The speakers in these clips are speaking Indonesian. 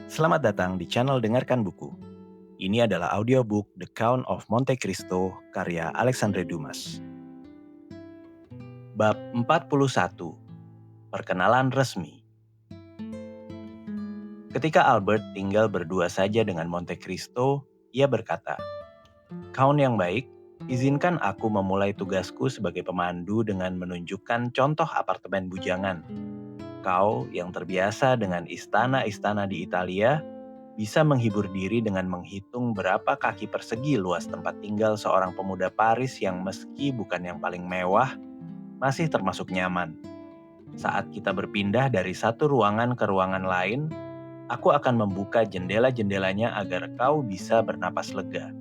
Selamat datang di channel Dengarkan Buku. Ini adalah audiobook The Count of Monte Cristo karya Alexandre Dumas. Bab 41. Perkenalan resmi. Ketika Albert tinggal berdua saja dengan Monte Cristo, ia berkata, "Count yang baik, izinkan aku memulai tugasku sebagai pemandu dengan menunjukkan contoh apartemen bujangan. Kau yang terbiasa dengan istana-istana di Italia, bisa menghibur diri dengan menghitung berapa kaki persegi luas tempat tinggal seorang pemuda Paris yang meski bukan yang paling mewah, masih termasuk nyaman. Saat kita berpindah dari satu ruangan ke ruangan lain, aku akan membuka jendela-jendelanya agar kau bisa bernapas lega."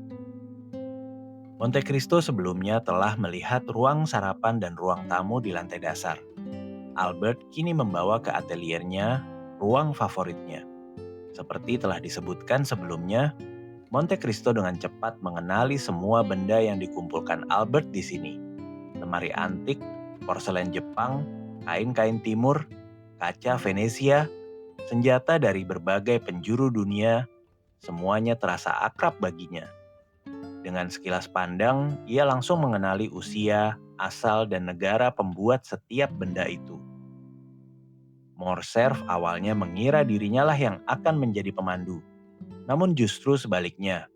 Monte Cristo sebelumnya telah melihat ruang sarapan dan ruang tamu di lantai dasar. Albert kini membawa ke ateliernya ruang favoritnya. Seperti telah disebutkan sebelumnya, Monte Cristo dengan cepat mengenali semua benda yang dikumpulkan Albert di sini. Lemari antik, porselen Jepang, kain-kain timur, kaca Venesia, senjata dari berbagai penjuru dunia, semuanya terasa akrab baginya. Dengan sekilas pandang, ia langsung mengenali usia, asal, dan negara pembuat setiap benda itu. Morcerf awalnya mengira dirinya lah yang akan menjadi pemandu. Namun justru sebaliknya,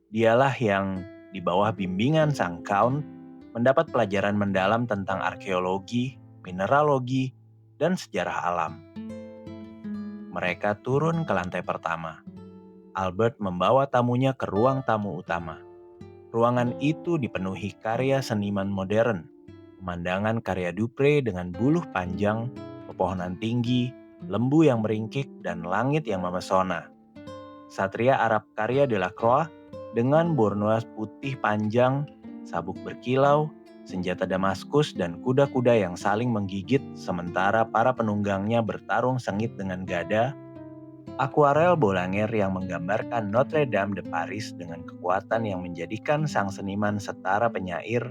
dialah yang di bawah bimbingan sang Count mendapat pelajaran mendalam tentang arkeologi, mineralogi, dan sejarah alam. Mereka turun ke lantai pertama. Albert membawa tamunya ke ruang tamu utama. Ruangan itu dipenuhi karya seniman modern, pemandangan karya Dupre dengan buluh panjang, pepohonan tinggi, lembu yang meringkik, dan langit yang memesona. Satria Arab karya Delacroix dengan bornoz putih panjang, sabuk berkilau, senjata Damaskus, dan kuda-kuda yang saling menggigit sementara para penunggangnya bertarung sengit dengan gada. Akuarel Boulanger yang menggambarkan Notre Dame de Paris dengan kekuatan yang menjadikan sang seniman setara penyair.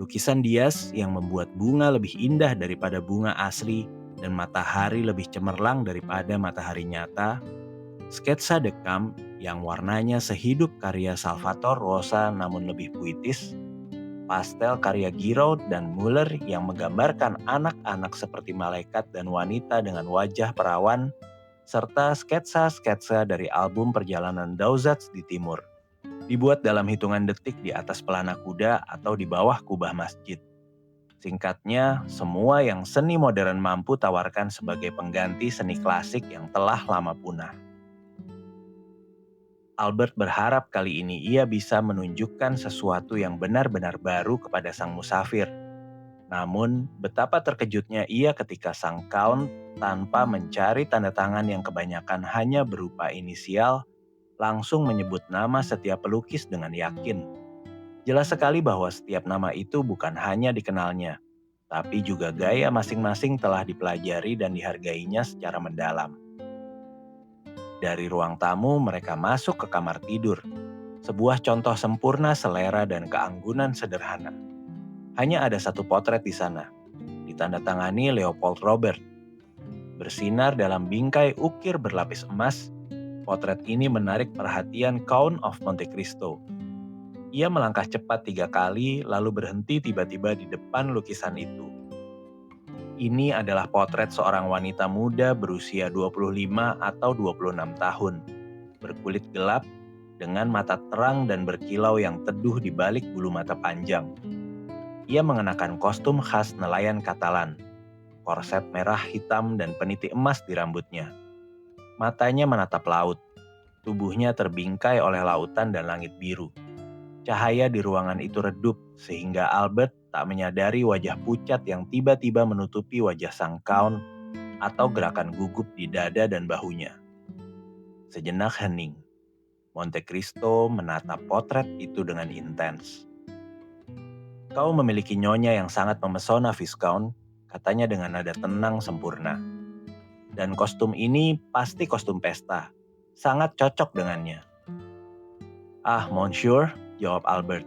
Lukisan Diaz yang membuat bunga lebih indah daripada bunga asli dan matahari lebih cemerlang daripada matahari nyata. Sketsa de Camp yang warnanya sehidup karya Salvatore Rosa namun lebih puitis. Pastel karya Giraud dan Muller yang menggambarkan anak-anak seperti malaikat dan wanita dengan wajah perawan, serta sketsa-sketsa dari album perjalanan Dauzats di timur, dibuat dalam hitungan detik di atas pelana kuda atau di bawah kubah masjid. Singkatnya, semua yang seni modern mampu tawarkan sebagai pengganti seni klasik yang telah lama punah. Albert berharap kali ini ia bisa menunjukkan sesuatu yang benar-benar baru kepada sang musafir. Namun, betapa terkejutnya ia ketika sang Count tanpa mencari tanda tangan yang kebanyakan hanya berupa inisial, langsung menyebut nama setiap pelukis dengan yakin. Jelas sekali bahwa setiap nama itu bukan hanya dikenalnya, tapi juga gaya masing-masing telah dipelajari dan dihargainya secara mendalam. Dari ruang tamu mereka masuk ke kamar tidur, sebuah contoh sempurna selera dan keanggunan sederhana. Hanya ada satu potret di sana, ditandatangani Leopold Robert. Bersinar dalam bingkai ukir berlapis emas, potret ini menarik perhatian Count of Monte Cristo. Ia melangkah cepat 3 kali lalu berhenti tiba-tiba di depan lukisan itu. Ini adalah potret seorang wanita muda berusia 25 atau 26 tahun, berkulit gelap, dengan mata terang dan berkilau yang teduh di balik bulu mata panjang. Ia mengenakan kostum khas nelayan Katalan, korset merah hitam dan peniti emas di rambutnya. Matanya menatap laut, tubuhnya terbingkai oleh lautan dan langit biru. Cahaya di ruangan itu redup sehingga Albert tak menyadari wajah pucat yang tiba-tiba menutupi wajah sang Count atau gerakan gugup di dada dan bahunya. Sejenak hening, Monte Cristo menatap potret itu dengan intens. "Kau memiliki nyonya yang sangat memesona, Viscount," katanya dengan nada tenang sempurna. "Dan kostum ini pasti kostum pesta, sangat cocok dengannya." "Ah, Monsieur," jawab Albert,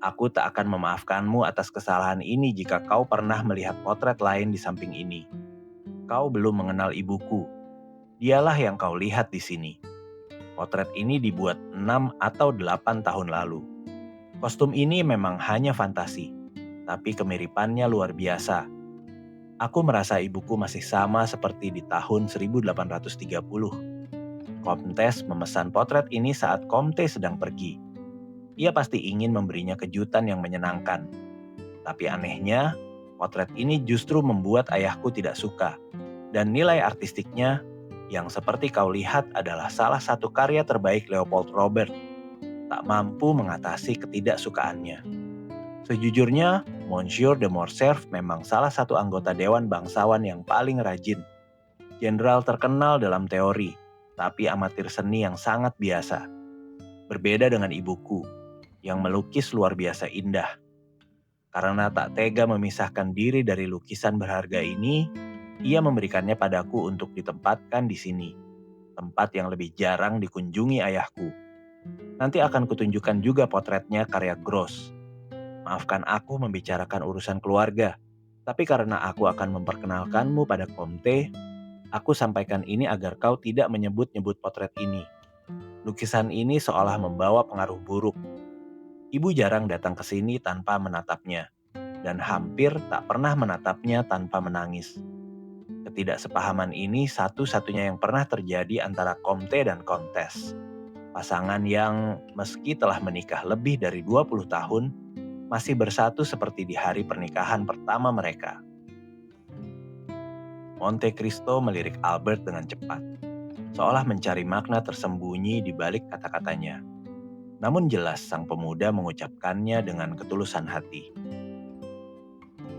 "aku tak akan memaafkanmu atas kesalahan ini jika kau pernah melihat potret lain di samping ini. Kau belum mengenal ibuku." Dialah yang kau lihat di sini. Potret ini dibuat 6 atau 8 tahun lalu. Kostum ini memang hanya fantasi, tapi kemiripannya luar biasa. Aku merasa ibuku masih sama seperti di tahun 1830. Komtes memesan potret ini saat Comte sedang pergi. Ia pasti ingin memberinya kejutan yang menyenangkan. Tapi anehnya, potret ini justru membuat ayahku tidak suka. Dan nilai artistiknya, yang seperti kau lihat adalah salah satu karya terbaik Leopold Robert, tak mampu mengatasi ketidaksukaannya. Sejujurnya, Monsieur de Morcerf memang salah satu anggota Dewan Bangsawan yang paling rajin. Jenderal terkenal dalam teori, tapi amatir seni yang sangat biasa. Berbeda dengan ibuku, yang melukis luar biasa indah. Karena tak tega memisahkan diri dari lukisan berharga ini, ia memberikannya padaku untuk ditempatkan di sini, tempat yang lebih jarang dikunjungi ayahku. Nanti akan kutunjukkan juga potretnya karya Gross. Maafkan aku membicarakan urusan keluarga, tapi karena aku akan memperkenalkanmu pada Comte, aku sampaikan ini agar kau tidak menyebut-nyebut potret ini. Lukisan ini seolah membawa pengaruh buruk. Ibu jarang datang ke sini tanpa menatapnya, dan hampir tak pernah menatapnya tanpa menangis. Ketidaksepahaman ini satu-satunya yang pernah terjadi antara Comte dan Comtesse. Pasangan yang meski telah menikah lebih dari 20 tahun, masih bersatu seperti di hari pernikahan pertama mereka. Monte Cristo melirik Albert dengan cepat, seolah mencari makna tersembunyi di balik kata-katanya. Namun jelas sang pemuda mengucapkannya dengan ketulusan hati.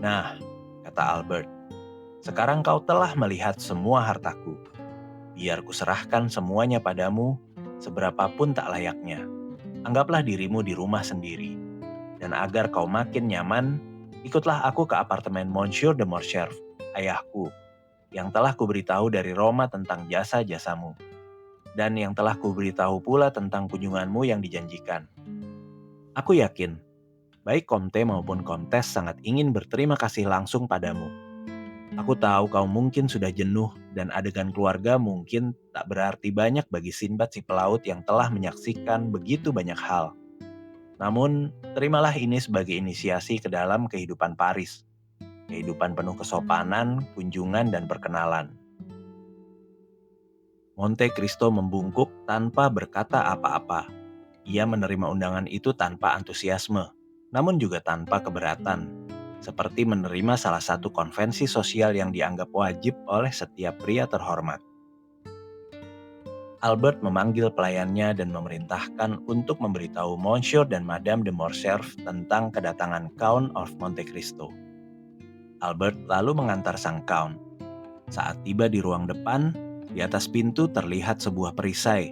Nah, kata Albert, sekarang kau telah melihat semua hartaku. Biar kuserahkan semuanya padamu, seberapapun tak layaknya. Anggaplah dirimu di rumah sendiri. Dan agar kau makin nyaman, ikutlah aku ke apartemen Monsieur de Morcerf, ayahku, yang telah kuberitahu dari Roma tentang jasa-jasamu. Dan yang telah kuberitahu pula tentang kunjunganmu yang dijanjikan. Aku yakin, baik Comte maupun Comtesse sangat ingin berterima kasih langsung padamu. Aku tahu kau mungkin sudah jenuh dan adegan keluarga mungkin tak berarti banyak bagi Sinbad si pelaut yang telah menyaksikan begitu banyak hal. Namun, terimalah ini sebagai inisiasi ke dalam kehidupan Paris. Kehidupan penuh kesopanan, kunjungan, dan perkenalan. Monte Cristo membungkuk tanpa berkata apa-apa. Ia menerima undangan itu tanpa antusiasme, namun juga tanpa keberatan. Seperti menerima salah satu konvensi sosial yang dianggap wajib oleh setiap pria terhormat. Albert memanggil pelayannya dan memerintahkan untuk memberitahu Monsieur dan Madame de Morcerf tentang kedatangan Count of Monte Cristo. Albert lalu mengantar sang Count. Saat tiba di ruang depan, di atas pintu terlihat sebuah perisai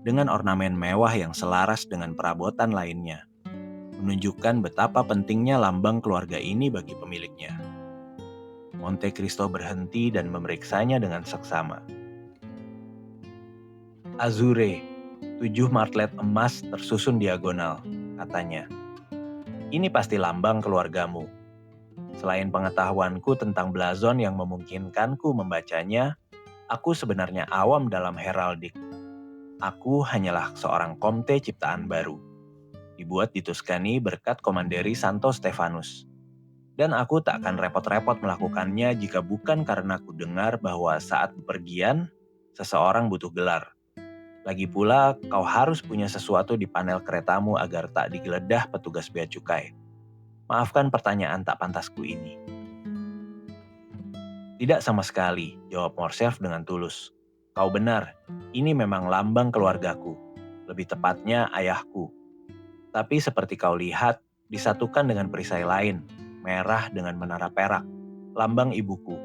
dengan ornamen mewah yang selaras dengan perabotan lainnya, menunjukkan betapa pentingnya lambang keluarga ini bagi pemiliknya. Monte Cristo berhenti dan memeriksanya dengan seksama. Azure, 7 martlet emas tersusun diagonal, katanya. Ini pasti lambang keluargamu. Selain pengetahuanku tentang blazon yang memungkinkanku membacanya, aku sebenarnya awam dalam heraldik. Aku hanyalah seorang komte ciptaan baru, dibuat di Tuscany berkat komanderi Santo Stefanus. Dan aku tak akan repot-repot melakukannya jika bukan karena aku dengar bahwa saat bepergian, seseorang butuh gelar. Lagi pula, kau harus punya sesuatu di panel keretamu agar tak digeledah petugas bea cukai. Maafkan pertanyaan tak pantasku ini. Tidak sama sekali, jawab Morcerf dengan tulus. Kau benar, ini memang lambang keluargaku. Lebih tepatnya ayahku. Tapi seperti kau lihat, disatukan dengan perisai lain, merah dengan menara perak, lambang ibuku.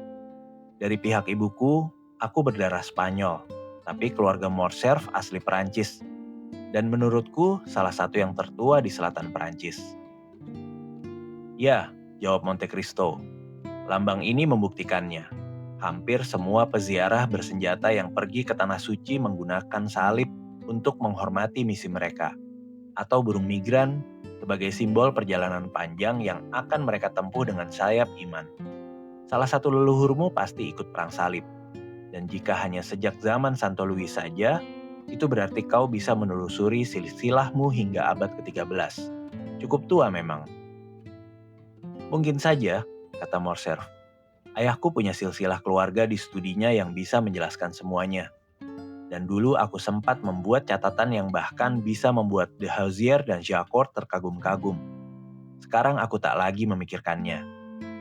Dari pihak ibuku, aku berdarah Spanyol, tapi keluarga Morcerf asli Perancis. Dan menurutku salah satu yang tertua di selatan Perancis. Ya, jawab Monte Cristo. Lambang ini membuktikannya. Hampir semua peziarah bersenjata yang pergi ke Tanah Suci menggunakan salib untuk menghormati misi mereka. Atau burung migran sebagai simbol perjalanan panjang yang akan mereka tempuh dengan sayap iman. Salah satu leluhurmu pasti ikut perang salib. Dan jika hanya sejak zaman Santo Louis saja, itu berarti kau bisa menelusuri silsilahmu hingga abad ke-13. Cukup tua memang. Mungkin saja, kata Morcerf. Ayahku punya silsilah keluarga di studinya yang bisa menjelaskan semuanya. Dan dulu aku sempat membuat catatan yang bahkan bisa membuat De Hausier dan Jacquard terkagum-kagum. Sekarang aku tak lagi memikirkannya.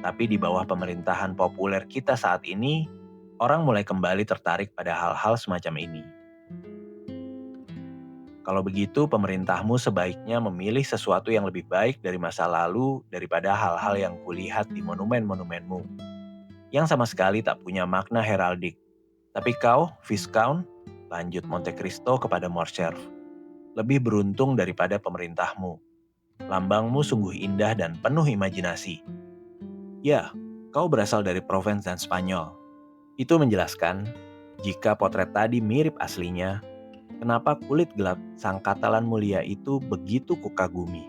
Tapi di bawah pemerintahan populer kita saat ini, orang mulai kembali tertarik pada hal-hal semacam ini. Kalau begitu, pemerintahmu sebaiknya memilih sesuatu yang lebih baik dari masa lalu daripada hal-hal yang kulihat di monumen-monumenmu, yang sama sekali tak punya makna heraldik. Tapi kau, Viscount, lanjut Monte Cristo kepada Morcerf, lebih beruntung daripada pemerintahmu. Lambangmu sungguh indah dan penuh imajinasi. Ya, kau berasal dari Provence dan Spanyol. Itu menjelaskan, jika potret tadi mirip aslinya, kenapa kulit gelap sang Katalan mulia itu begitu kukagumi.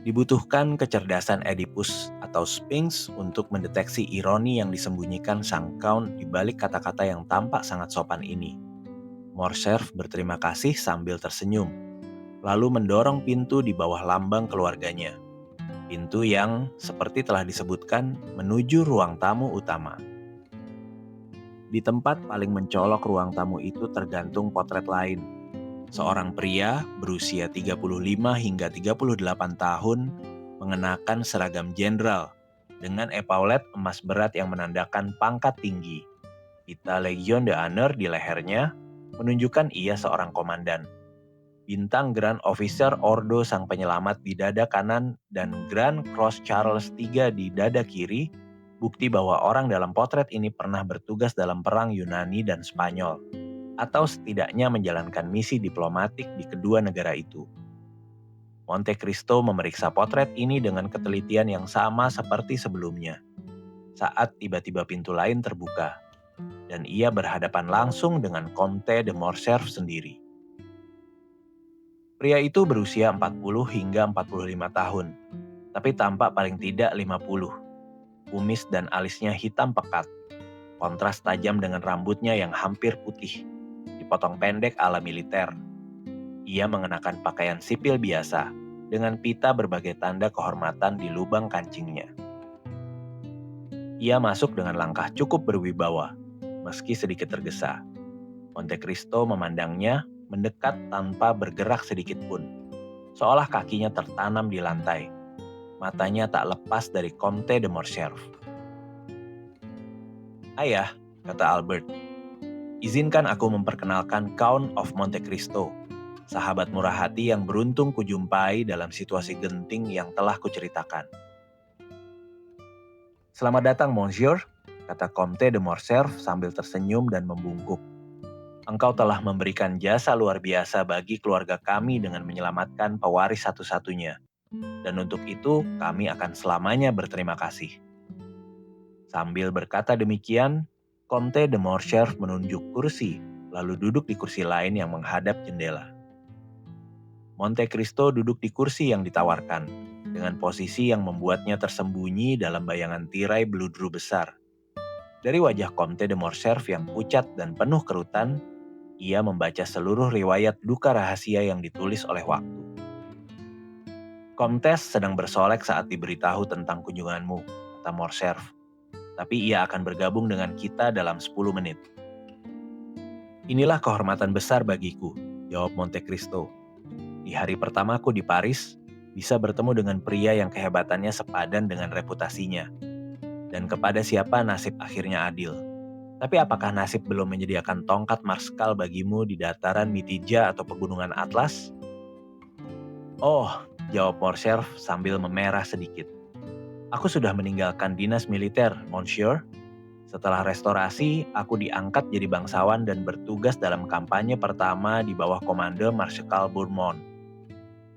Dibutuhkan kecerdasan Oedipus atau Sphinx untuk mendeteksi ironi yang disembunyikan sang Count di balik kata-kata yang tampak sangat sopan ini. Morcerf berterima kasih sambil tersenyum, lalu mendorong pintu di bawah lambang keluarganya. Pintu yang, seperti telah disebutkan, menuju ruang tamu utama. Di tempat paling mencolok ruang tamu itu tergantung potret lain. Seorang pria berusia 35 hingga 38 tahun mengenakan seragam jenderal dengan epaulet emas berat yang menandakan pangkat tinggi. Pita Legion d'Honneur di lehernya menunjukkan ia seorang komandan. Bintang Grand Officer Ordo Sang Penyelamat di dada kanan dan Grand Cross Charles III di dada kiri, bukti bahwa orang dalam potret ini pernah bertugas dalam perang Yunani dan Spanyol, atau setidaknya menjalankan misi diplomatik di kedua negara itu. Monte Cristo memeriksa potret ini dengan ketelitian yang sama seperti sebelumnya. Saat tiba-tiba pintu lain terbuka, dan ia berhadapan langsung dengan Comte de Morcerf sendiri. Pria itu berusia 40 hingga 45 tahun, tapi tampak paling tidak 50. Kumis dan alisnya hitam pekat, kontras tajam dengan rambutnya yang hampir putih, dipotong pendek ala militer. Ia mengenakan pakaian sipil biasa, dengan pita berbagai tanda kehormatan di lubang kancingnya. Ia masuk dengan langkah cukup berwibawa, meski sedikit tergesa. Monte Cristo memandangnya mendekat tanpa bergerak sedikit pun, seolah kakinya tertanam di lantai. Matanya tak lepas dari Comte de Morcerf. Ayah, kata Albert, izinkan aku memperkenalkan Count of Monte Cristo, sahabat murah hati yang beruntung kujumpai dalam situasi genting yang telah kuceritakan. Selamat datang, Monsieur, kata Comte de Morcerf sambil tersenyum dan membungkuk. Engkau telah memberikan jasa luar biasa bagi keluarga kami dengan menyelamatkan pewaris satu-satunya. Dan untuk itu, kami akan selamanya berterima kasih. Sambil berkata demikian, Comte de Morcerf menunjuk kursi, lalu duduk di kursi lain yang menghadap jendela. Monte Cristo duduk di kursi yang ditawarkan, dengan posisi yang membuatnya tersembunyi dalam bayangan tirai beludru besar. Dari wajah Comte de Morcerf yang pucat dan penuh kerutan, ia membaca seluruh riwayat duka rahasia yang ditulis oleh waktu. Comtes sedang bersolek saat diberitahu tentang kunjunganmu, kata Morcerf. Tapi ia akan bergabung dengan kita dalam 10 menit. Inilah kehormatan besar bagiku, jawab Monte Cristo. Di hari pertamaku di Paris, bisa bertemu dengan pria yang kehebatannya sepadan dengan reputasinya. Dan kepada siapa nasib akhirnya adil. Tapi apakah nasib belum menyediakan tongkat marskal bagimu di dataran Mitija atau pegunungan Atlas? Oh, jawab Morcerf sambil memerah sedikit. Aku sudah meninggalkan dinas militer, Monsieur. Setelah restorasi, aku diangkat jadi bangsawan dan bertugas dalam kampanye pertama di bawah komando Marshal Bourmont.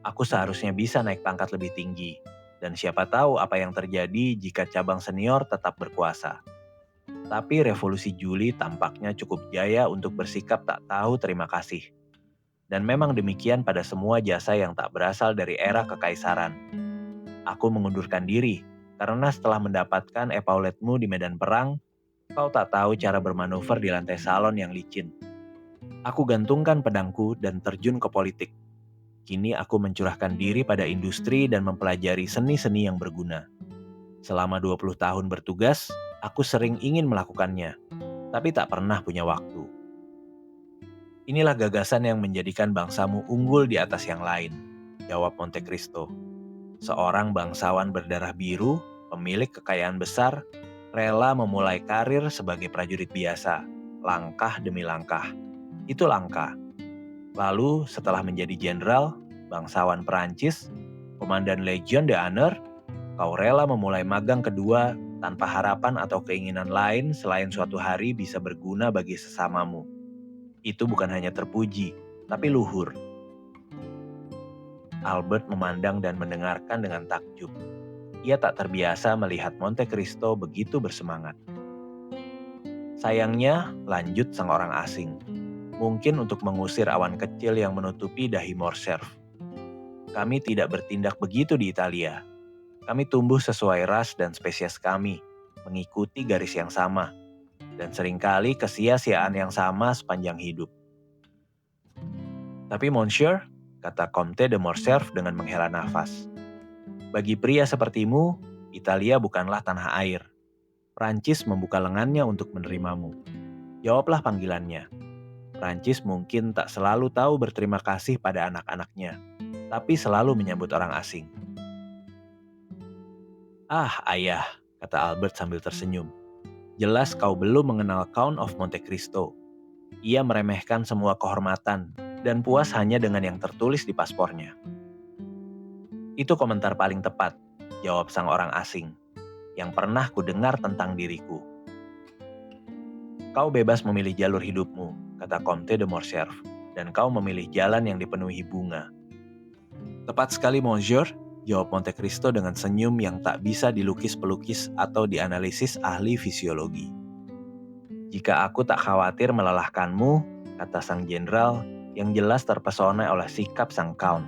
Aku seharusnya bisa naik pangkat lebih tinggi, dan siapa tahu apa yang terjadi jika cabang senior tetap berkuasa. Tapi revolusi Juli tampaknya cukup jaya untuk bersikap tak tahu terima kasih. Dan memang demikian pada semua jasa yang tak berasal dari era kekaisaran. Aku mengundurkan diri, karena setelah mendapatkan epauletmu di medan perang, Kau tak tahu cara bermanuver di lantai salon yang licin. Aku gantungkan pedangku dan terjun ke politik. Kini aku mencurahkan diri pada industri dan mempelajari seni-seni yang berguna. Selama 20 tahun bertugas, aku sering ingin melakukannya, tapi tak pernah punya waktu. Inilah gagasan yang menjadikan bangsamu unggul di atas yang lain, jawab Monte Cristo. Seorang bangsawan berdarah biru, pemilik kekayaan besar, rela memulai karir sebagai prajurit biasa, langkah demi langkah. Itu langkah. Lalu setelah menjadi jenderal, bangsawan Perancis, komandan Legion d'Honneur, kau rela memulai magang kedua tanpa harapan atau keinginan lain selain suatu hari bisa berguna bagi sesamamu. Itu bukan hanya terpuji, tapi luhur. Albert memandang dan mendengarkan dengan takjub. Ia tak terbiasa melihat Monte Cristo begitu bersemangat. Sayangnya, lanjut sang orang asing. Mungkin untuk mengusir awan kecil yang menutupi dahi Morcerf. Kami tidak bertindak begitu di Italia. Kami tumbuh sesuai ras dan spesies kami, mengikuti garis yang sama, dan seringkali kesia-siaan yang sama sepanjang hidup. Tapi Monsieur, kata Comte de Morcerf dengan menghela nafas, bagi pria sepertimu, Italia bukanlah tanah air. Prancis membuka lengannya untuk menerimamu. Jawablah panggilannya. Prancis mungkin tak selalu tahu berterima kasih pada anak-anaknya, tapi selalu menyambut orang asing. Ah, ayah, kata Albert sambil tersenyum. Jelas kau belum mengenal Count of Monte Cristo. Ia meremehkan semua kehormatan dan puas hanya dengan yang tertulis di paspornya. Itu komentar paling tepat, jawab sang orang asing, yang pernah kudengar tentang diriku. Kau bebas memilih jalur hidupmu, kata Comte de Morcerf, dan kau memilih jalan yang dipenuhi bunga. Tepat sekali, Monsieur, jawab Monte Cristo dengan senyum yang tak bisa dilukis pelukis atau dianalisis ahli fisiologi. Jika aku tak khawatir melelahkanmu, kata sang jenderal yang jelas terpesona oleh sikap sang Count,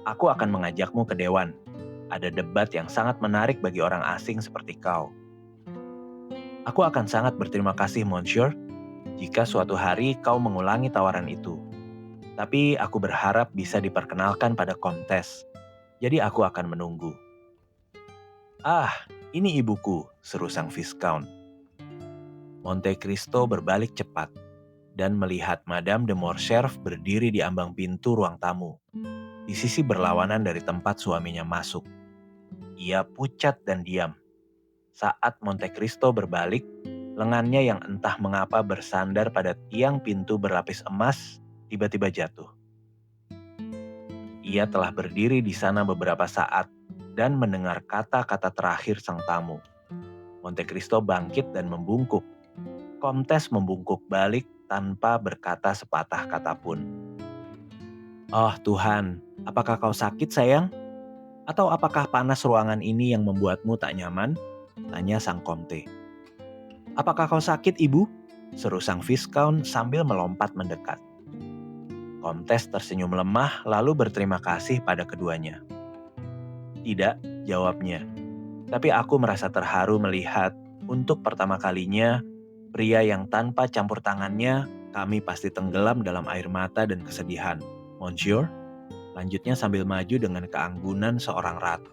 aku akan mengajakmu ke dewan. Ada debat yang sangat menarik bagi orang asing seperti kau. Aku akan sangat berterima kasih, Monsieur, jika suatu hari kau mengulangi tawaran itu. Tapi aku berharap bisa diperkenalkan pada Comtesse, jadi aku akan menunggu. Ah, ini ibuku, seru sang Viscount. Monte Cristo berbalik cepat dan melihat Madame de Morcerf berdiri di ambang pintu ruang tamu, di sisi berlawanan dari tempat suaminya masuk. Ia pucat dan diam. Saat Monte Cristo berbalik, lengannya yang entah mengapa bersandar pada tiang pintu berlapis emas tiba-tiba jatuh. Ia telah berdiri di sana beberapa saat dan mendengar kata-kata terakhir sang tamu. Monte Cristo bangkit dan membungkuk. Comtesse membungkuk balik tanpa berkata sepatah kata pun. Oh Tuhan, apakah kau sakit sayang? Atau apakah panas ruangan ini yang membuatmu tak nyaman? Tanya sang Comte. Apakah kau sakit, ibu? Seru sang Viscount sambil melompat mendekat. Comtesse tersenyum lemah lalu berterima kasih pada keduanya. Tidak, jawabnya. Tapi aku merasa terharu melihat untuk pertama kalinya pria yang tanpa campur tangannya kami pasti tenggelam dalam air mata dan kesedihan. Monsieur, lanjutnya sambil maju dengan keanggunan seorang ratu.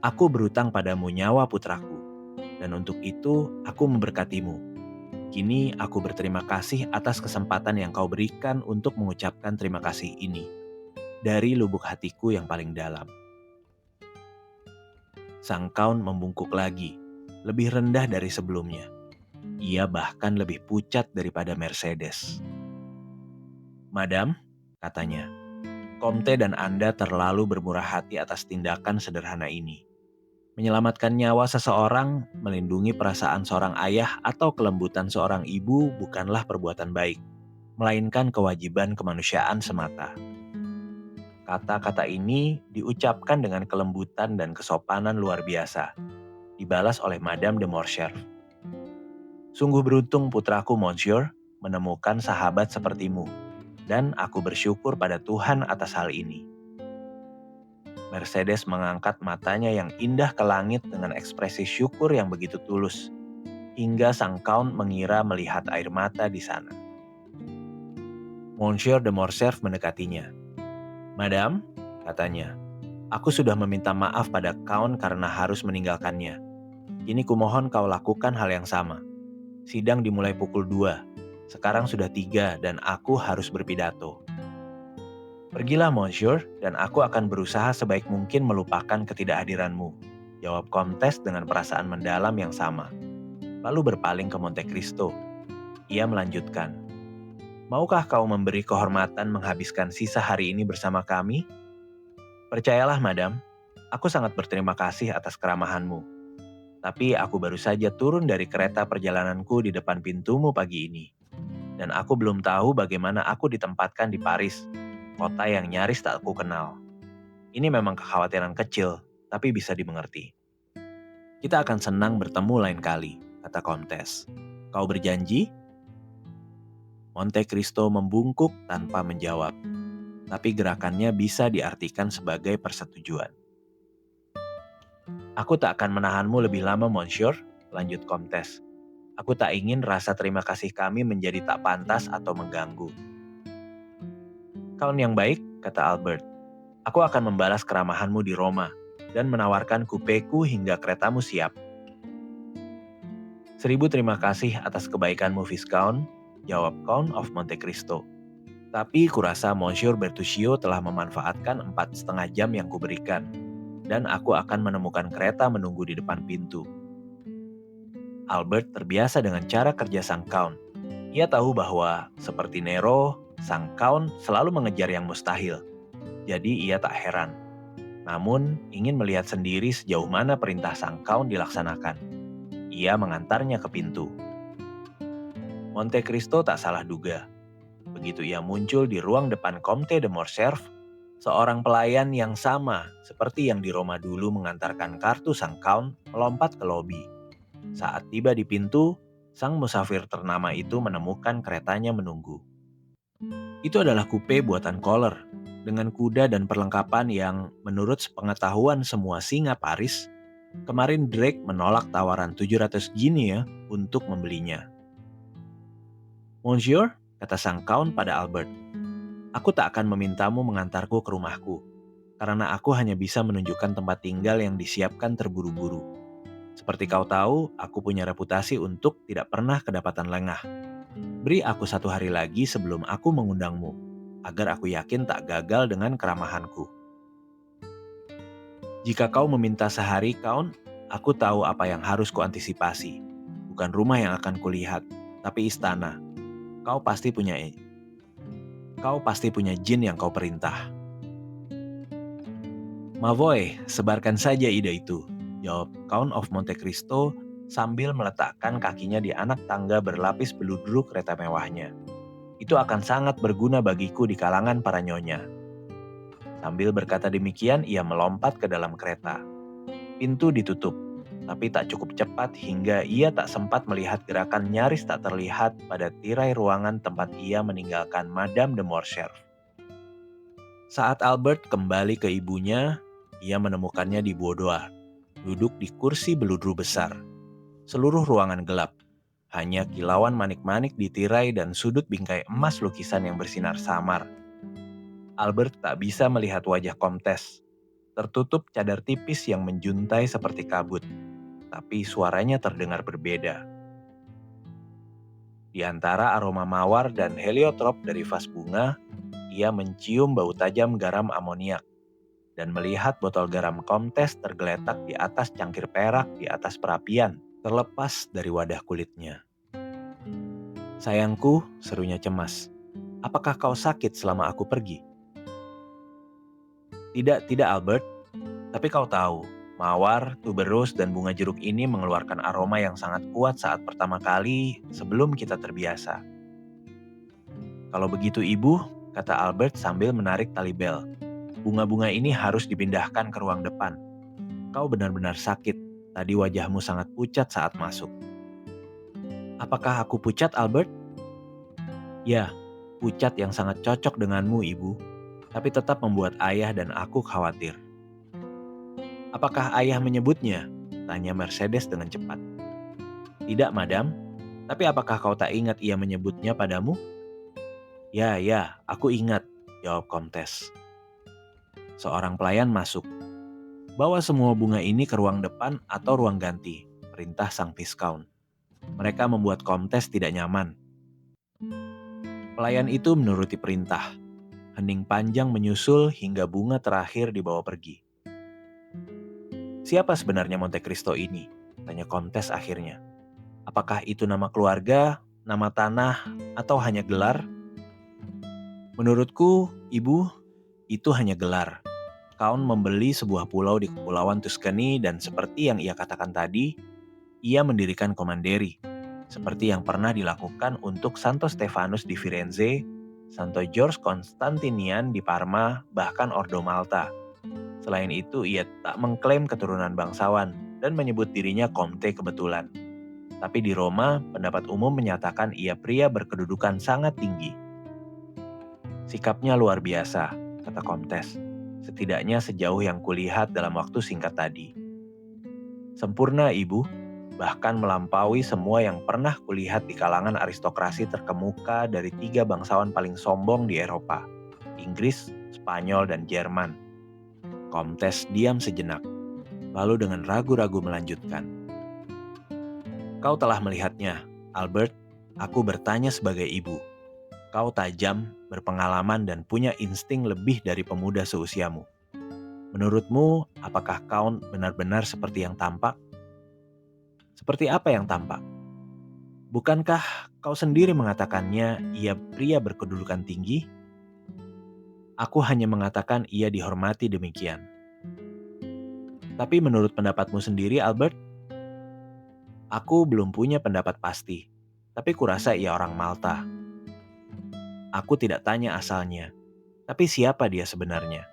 Aku berutang padamu nyawa putraku, dan untuk itu aku memberkatimu. Kini aku berterima kasih atas kesempatan yang kau berikan untuk mengucapkan terima kasih ini. Dari lubuk hatiku yang paling dalam. Sang Count membungkuk lagi, lebih rendah dari sebelumnya. Ia bahkan lebih pucat daripada Mercedes. Madam, katanya, Comte dan Anda terlalu bermurah hati atas tindakan sederhana ini. Menyelamatkan nyawa seseorang, melindungi perasaan seorang ayah atau kelembutan seorang ibu bukanlah perbuatan baik, melainkan kewajiban kemanusiaan semata. Kata-kata ini diucapkan dengan kelembutan dan kesopanan luar biasa, dibalas oleh Madame de Morcerf. Sungguh beruntung putraku, Monsieur, menemukan sahabat sepertimu, dan aku bersyukur pada Tuhan atas hal ini. Mercedes mengangkat matanya yang indah ke langit dengan ekspresi syukur yang begitu tulus. hingga sang Count mengira melihat air mata di sana. Monsieur de Morcerf mendekatinya. "Madam," katanya, "aku sudah meminta maaf pada Count karena harus meninggalkannya. Kini kumohon kau lakukan hal yang sama. Sidang dimulai pukul 2. Sekarang sudah 3 dan aku harus berpidato." "Pergilah Monsieur, dan aku akan berusaha sebaik mungkin melupakan ketidakhadiranmu," jawab Komtes dengan perasaan mendalam yang sama. Lalu berpaling ke Monte Cristo. Ia melanjutkan, "Maukah kau memberi kehormatan menghabiskan sisa hari ini bersama kami?" "Percayalah madam, aku sangat berterima kasih atas keramahanmu. Tapi aku baru saja turun dari kereta perjalananku di depan pintumu pagi ini. Dan aku belum tahu bagaimana aku ditempatkan di Paris, kota yang nyaris tak aku kenal. Ini memang kekhawatiran kecil, tapi bisa dimengerti." "Kita akan senang bertemu lain kali," kata Komtes. "Kau berjanji?" Monte Cristo membungkuk tanpa menjawab, tapi gerakannya bisa diartikan sebagai persetujuan. "Aku tak akan menahanmu lebih lama, Monsieur," lanjut Komtes. "Aku tak ingin rasa terima kasih kami menjadi tak pantas atau mengganggu." "Kawan yang baik," kata Albert, "aku akan membalas keramahanmu di Roma dan menawarkan kupeku hingga keretamu siap." "1000 terima kasih atas kebaikanmu, Viscount," jawab Count of Monte Cristo. "Tapi kurasa Monsieur Bertuccio telah memanfaatkan 4,5 jam yang kuberikan, dan aku akan menemukan kereta menunggu di depan pintu." Albert terbiasa dengan cara kerja sang Count. Ia tahu bahwa, seperti Nero, sang Count selalu mengejar yang mustahil. Jadi ia tak heran. Namun, ingin melihat sendiri sejauh mana perintah sang Count dilaksanakan. Ia mengantarnya ke pintu. Monte Cristo tak salah duga. Begitu ia muncul di ruang depan Comte de Morcerf, seorang pelayan yang sama seperti yang di Roma dulu mengantarkan kartu sang Count melompat ke lobi. Saat tiba di pintu, sang musafir ternama itu menemukan keretanya menunggu. Itu adalah kupe buatan Kohler, dengan kuda dan perlengkapan yang, menurut sepengetahuan semua singa Paris, kemarin Drake menolak tawaran 700 guinea untuk membelinya. "Monsieur," kata sang Count pada Albert, "aku tak akan memintamu mengantarku ke rumahku, karena aku hanya bisa menunjukkan tempat tinggal yang disiapkan terburu-buru. Seperti kau tahu, aku punya reputasi untuk tidak pernah kedapatan lengah. Beri aku 1 hari lagi sebelum aku mengundangmu, agar aku yakin tak gagal dengan keramahanku." "Jika kau meminta sehari, Count, aku tahu apa yang harus kuantisipasi. Bukan rumah yang akan kulihat, tapi istana. Kau pasti punya jin yang kau perintah." "Mavoy, sebarkan saja ide itu," jawab Count of Monte Cristo sambil meletakkan kakinya di anak tangga berlapis beludru kereta mewahnya. "Itu akan sangat berguna bagiku di kalangan para nyonya." Sambil berkata demikian, ia melompat ke dalam kereta. Pintu ditutup, tapi tak cukup cepat hingga ia tak sempat melihat gerakan nyaris tak terlihat pada tirai ruangan tempat ia meninggalkan Madame de Morcerf. Saat Albert kembali ke ibunya, ia menemukannya di boudoir, duduk di kursi beludru besar. Seluruh ruangan gelap, hanya kilauan manik-manik di tirai dan sudut bingkai emas lukisan yang bersinar samar. Albert tak bisa melihat wajah Komtes, tertutup cadar tipis yang menjuntai seperti kabut, tapi suaranya terdengar berbeda. Di antara aroma mawar dan heliotrop dari vas bunga, ia mencium bau tajam garam amoniak dan melihat botol garam Komtes tergeletak di atas cangkir perak di atas perapian, terlepas dari wadah kulitnya. "Sayangku," serunya cemas, "apakah kau sakit selama aku pergi?" Tidak, Albert. Tapi kau tahu, mawar, tuberose, dan bunga jeruk ini mengeluarkan aroma yang sangat kuat saat pertama kali sebelum kita terbiasa." "Kalau begitu ibu," kata Albert sambil menarik tali bel, "bunga-bunga ini harus dipindahkan ke ruang depan. Kau benar-benar sakit, tadi wajahmu sangat pucat saat masuk." "Apakah aku pucat, Albert?" "Ya, pucat yang sangat cocok denganmu, ibu, tapi tetap membuat ayah dan aku khawatir." "Apakah ayah menyebutnya?" tanya Mercedes dengan cepat. Tidak, madam. Tapi apakah kau tak ingat ia menyebutnya padamu? Ya, ya, aku ingat, jawab Komtes. Seorang pelayan masuk. Bawa semua bunga ini ke ruang depan atau ruang ganti, perintah sang Viscount. Mereka membuat Komtes tidak nyaman. Pelayan itu menuruti perintah. Hening panjang menyusul hingga bunga terakhir dibawa pergi. Siapa sebenarnya Monte Cristo ini? Tanya Komtes akhirnya. Apakah itu nama keluarga, nama tanah, atau hanya gelar? Menurutku, Ibu, itu hanya gelar. Count membeli sebuah pulau di Kepulauan Tuscany dan seperti yang ia katakan tadi, ia mendirikan komanderi. Seperti yang pernah dilakukan untuk Santo Stefanus di Firenze, Santo George Constantinian di Parma, bahkan Ordo Malta. Selain itu, ia tak mengklaim keturunan bangsawan dan menyebut dirinya Comte kebetulan. Tapi di Roma, pendapat umum menyatakan ia pria berkedudukan sangat tinggi. Sikapnya luar biasa, kata Komtes. Setidaknya sejauh yang kulihat dalam waktu singkat tadi. Sempurna, Ibu, bahkan melampaui semua yang pernah kulihat di kalangan aristokrasi terkemuka dari 3 bangsawan paling sombong di Eropa, Inggris, Spanyol, dan Jerman. Komtes diam sejenak, lalu dengan ragu-ragu melanjutkan. Kau telah melihatnya, Albert. Aku bertanya sebagai ibu. Kau tajam, berpengalaman, dan punya insting lebih dari pemuda seusiamu. Menurutmu, apakah Count benar-benar seperti yang tampak? Seperti apa yang tampak? Bukankah kau sendiri mengatakannya ia pria berkedudukan tinggi? Aku hanya mengatakan ia dihormati demikian. Tapi menurut pendapatmu sendiri, Albert? Aku belum punya pendapat pasti, tapi kurasa ia orang Malta. Aku tidak tanya asalnya, tapi siapa dia sebenarnya?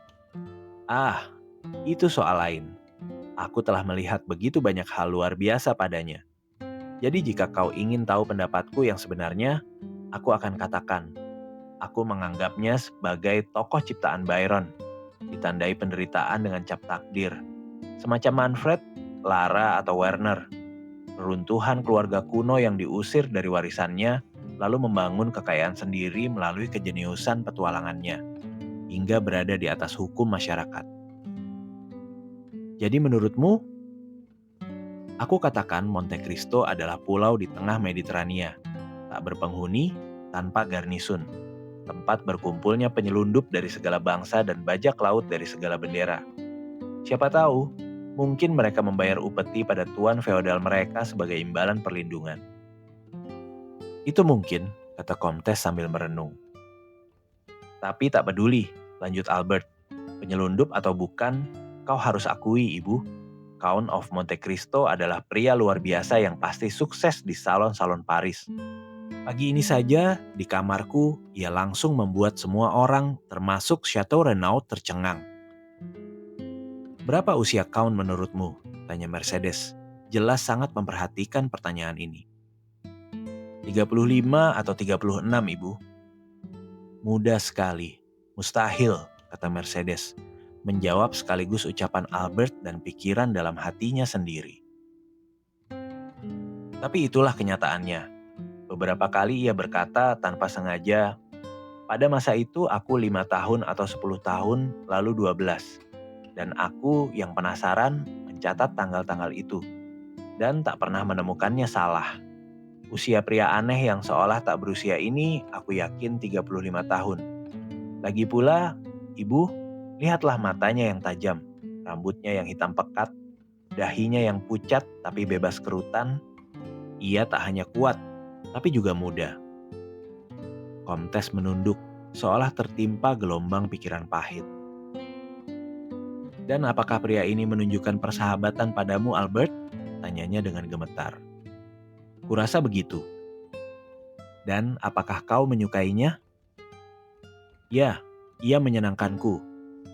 Ah, itu soal lain. Aku telah melihat begitu banyak hal luar biasa padanya. Jadi jika kau ingin tahu pendapatku yang sebenarnya, aku akan katakan, aku menganggapnya sebagai tokoh ciptaan Byron, ditandai penderitaan dengan cap takdir. Semacam Manfred, Lara, atau Werner. Reruntuhan keluarga kuno yang diusir dari warisannya, lalu membangun kekayaan sendiri melalui kejeniusan petualangannya, hingga berada di atas hukum masyarakat. Jadi menurutmu, aku katakan Monte Cristo adalah pulau di tengah Mediterania, tak berpenghuni, tanpa garnisun, tempat berkumpulnya penyelundup dari segala bangsa dan bajak laut dari segala bendera. Siapa tahu, mungkin mereka membayar upeti pada tuan feodal mereka sebagai imbalan perlindungan. Itu mungkin, kata Komtes sambil merenung. Tapi tak peduli, lanjut Albert. Penyelundup atau bukan, kau harus akui, Ibu. Count of Monte Cristo adalah pria luar biasa yang pasti sukses di salon-salon Paris. Pagi ini saja, di kamarku, ia langsung membuat semua orang, termasuk Chateau Renaud, tercengang. Berapa usia Count menurutmu? Tanya Mercedes. Jelas sangat memperhatikan pertanyaan ini. 35 atau 36, Ibu. Muda sekali. Mustahil, kata Mercedes. Menjawab sekaligus ucapan Albert dan pikiran dalam hatinya sendiri. Tapi itulah kenyataannya. Beberapa kali ia berkata tanpa sengaja, pada masa itu aku 5 tahun atau 10 tahun, lalu 12. Dan aku yang penasaran mencatat tanggal-tanggal itu. Dan tak pernah menemukannya salah. Usia pria aneh yang seolah tak berusia ini, aku yakin 35 tahun. Lagi pula, Ibu, lihatlah matanya yang tajam, rambutnya yang hitam pekat, dahinya yang pucat tapi bebas kerutan. Ia tak hanya kuat, tapi juga muda. Komtes menunduk, seolah tertimpa gelombang pikiran pahit. Dan apakah pria ini menunjukkan persahabatan padamu, Albert? Tanyanya dengan gemetar. Kurasa begitu. Dan apakah kau menyukainya? Ya, ia menyenangkanku.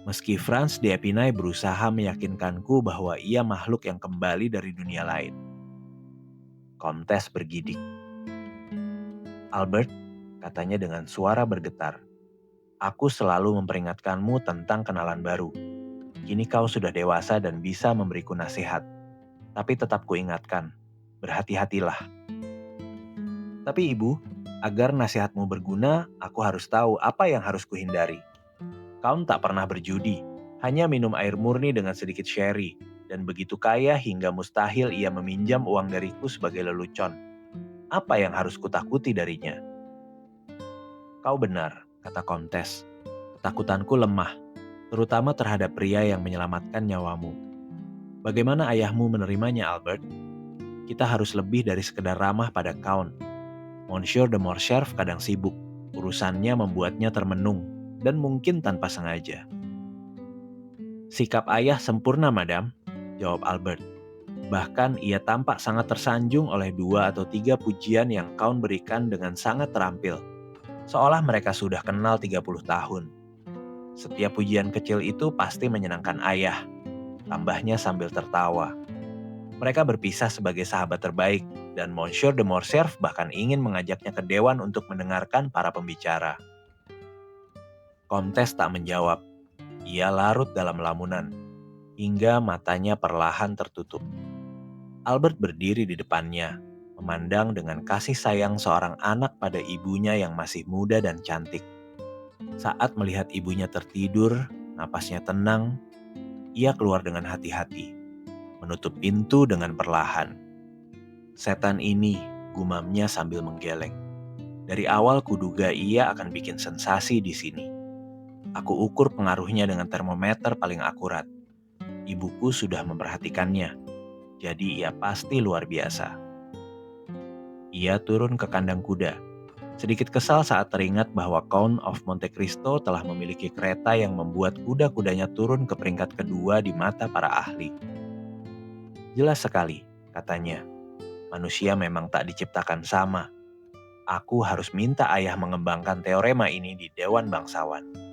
Meski Franz d'Epinay berusaha meyakinkanku bahwa ia makhluk yang kembali dari dunia lain. Komtes bergidik. Albert, katanya dengan suara bergetar. Aku selalu memperingatkanmu tentang kenalan baru. Kini kau sudah dewasa dan bisa memberiku nasihat. Tapi tetap kuingatkan, Berhati-hatilah. Tapi ibu, agar nasihatmu berguna, aku harus tahu apa yang harus kuhindari. Count tak pernah berjudi, hanya minum air murni dengan sedikit sherry, dan begitu kaya hingga mustahil ia meminjam uang dariku sebagai lelucon. Apa yang harus kutakuti darinya? Kau benar, kata Kontes. Ketakutanku lemah, terutama terhadap pria yang menyelamatkan nyawamu. Bagaimana ayahmu menerimanya, Albert? Kita harus lebih dari sekedar ramah pada Count. Monsieur de Morcerf kadang sibuk. Urusannya membuatnya termenung, dan mungkin tanpa sengaja. Sikap ayah sempurna, madam, jawab Albert. Bahkan ia tampak sangat tersanjung oleh 2 atau 3 pujian yang Count berikan dengan sangat terampil. Seolah mereka sudah kenal 30 tahun. Setiap pujian kecil itu pasti menyenangkan ayah, tambahnya sambil tertawa. Mereka berpisah sebagai sahabat terbaik, dan Monsieur de Morcerf bahkan ingin mengajaknya ke dewan untuk mendengarkan para pembicara. Kontes tak menjawab. Ia larut dalam lamunan, hingga matanya perlahan tertutup. Albert berdiri di depannya, memandang dengan kasih sayang seorang anak pada ibunya yang masih muda dan cantik. Saat melihat ibunya tertidur, napasnya tenang, ia keluar dengan hati-hati, menutup pintu dengan perlahan. Setan ini, gumamnya sambil menggeleng. Dari awal kuduga ia akan bikin sensasi di sini. Aku ukur pengaruhnya dengan termometer paling akurat. Ibuku sudah memperhatikannya, jadi ia pasti luar biasa. Ia turun ke kandang kuda. Sedikit kesal saat teringat bahwa Count of Monte Cristo telah memiliki kereta yang membuat kuda-kudanya turun ke peringkat kedua di mata para ahli. Jelas sekali, katanya. Manusia memang tak diciptakan sama. Aku harus minta ayah mengembangkan teorema ini di Dewan Bangsawan.